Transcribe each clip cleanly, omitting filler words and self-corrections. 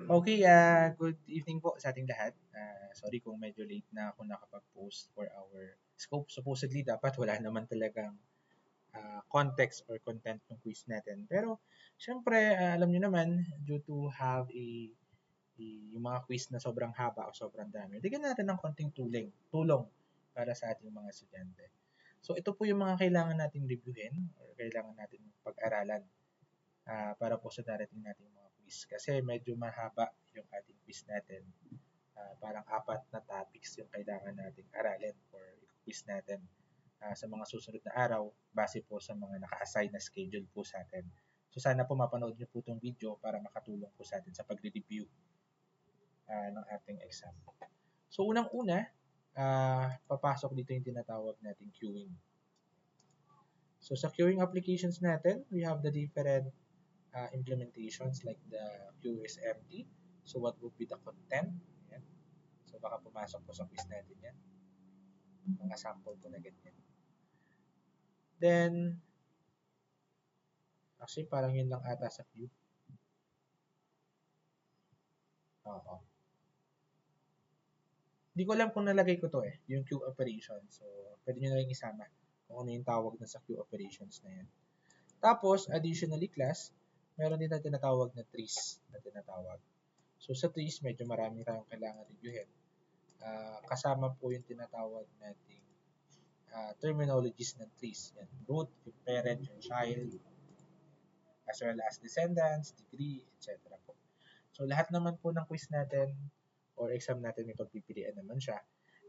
Okay, good evening po sa ating lahat. Sorry kung medyo late na ako nakapag-post for our scope. Supposedly, dapat wala naman talagang context or content ng quiz natin. Pero, syempre, alam nyo naman, due to have yung mga quiz na sobrang haba o sobrang dami, bigyan natin ng konting tulong para sa ating mga estudyante. So, ito po yung mga kailangan nating reviewin or kailangan nating pag-aralan para po sa darating nating mga quiz. Kasi medyo mahaba yung ating quiz natin. Parang 4 na topics yung kailangan nating aralin or quiz natin sa mga susunod na araw base po sa mga naka-assign na schedule po sa atin. So sana po mapanood niyo po itong video para makatulong po sa atin sa pagre-review ng ating exam. So unang-una, papasok dito yung tinatawag nating queuing. So sa queuing applications natin, we have the different implementations like the queue is empty. So what would be the content? Yan. So baka pumasok po sa quiz natin yan. Mga sample po na ganyan. Then, actually parang yun lang ata sa queue. Oo. Hindi ko alam kung nalagay ko to yung queue operation. So, pwede nyo na rin isama kung ano yung tawag na sa queue operations na yan. Tapos, additionally class, meron din na tinatawag na trees na tinatawag. So, sa trees, medyo marami tayong kailangan reviewin. Kasama po yung tinatawag nating terminologies ng trees. Yan, root, yung parent, yung child, as well as descendants, degree, etc. po. So, lahat naman po ng quiz natin or exam natin may pagpipilian naman siya,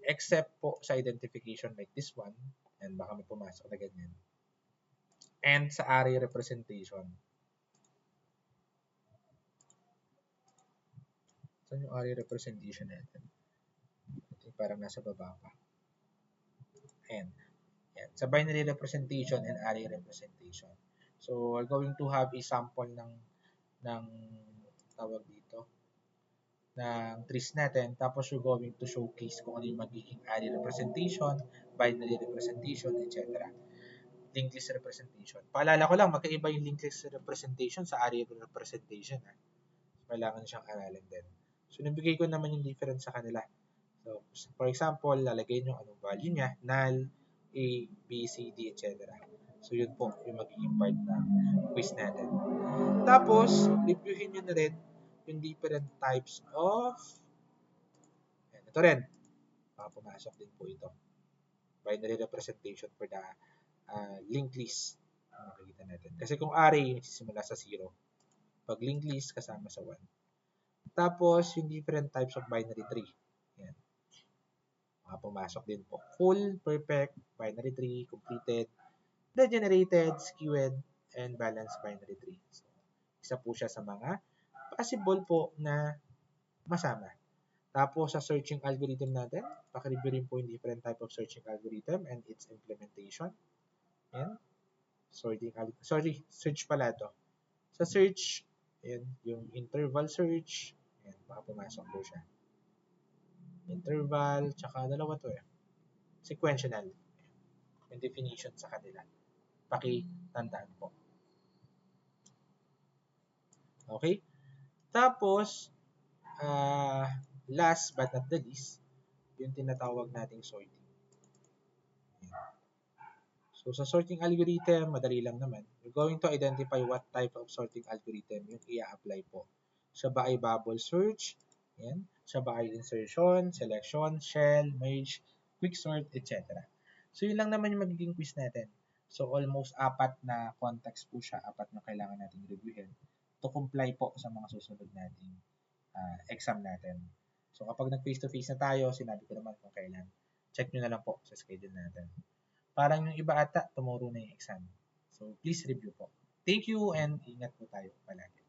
except po sa identification like this one, and baka may pumasok na ganyan, and sa array representation. Saan yung array representation natin? Ito parang nasa baba pa. Ayan. Ayan. Sa binary representation and array representation. So, we're going to have a sample ng tawag dito ng trees natin. Tapos, we're going to showcase kung ano yung magiging array representation, binary representation, etc. Linked list representation. Paalala ko lang, magkaiba yung linked list representation sa array representation. Kailangan siyang aralin din. So, nabigay ko naman yung difference sa kanila. So, for example, lalagay nyo anong value niya, null, A, B, C, D, etc. So, yun po yung magiging part ng quiz natin. Tapos, reviewin nyo na rin yung different types of ito rin, pumasok din po ito. Binary representation for the linked list. Makikita natin. Kasi kung array, nagsisimula sa 0. Pag linked list, kasama sa 1. Tapos, yung different types of binary tree. Yan. Pumasok din po. Full, perfect, binary tree, completed, degenerated, skewed, and balanced binary tree. So, isa po siya sa mga possible po na masama. Tapos, sa searching algorithm natin, pakireview rin po yung different type of searching algorithm and its implementation. Yan. Search pala to. Sa search, yan, yung interval search, yan, baka pumasok po siya. Interval, tsaka dalawa to sequential. Yung definition sa kanila. Pakitandaan po. Okay? Tapos, last but not the least, yung tinatawag nating sorting. So, sa sorting algorithm, madali lang naman. We're going to identify what type of sorting algorithm yung i-apply po. Siya ba ay bubble search? Yan. Siya ba ay insertion, selection, shell, merge, quicksort, etc. So, yun lang naman yung magiging quiz natin. So, almost 4 na context po siya, 4 na kailangan nating reviewin to comply po sa mga susunod nating exam natin. So, kapag nag-face-to-face na tayo, sinabi ko naman kung kailan. Check nyo na lang po sa schedule natin. Parang yung iba ata, tomorrow na yung exam. So, please review po. Thank you and ingat po tayo palagi.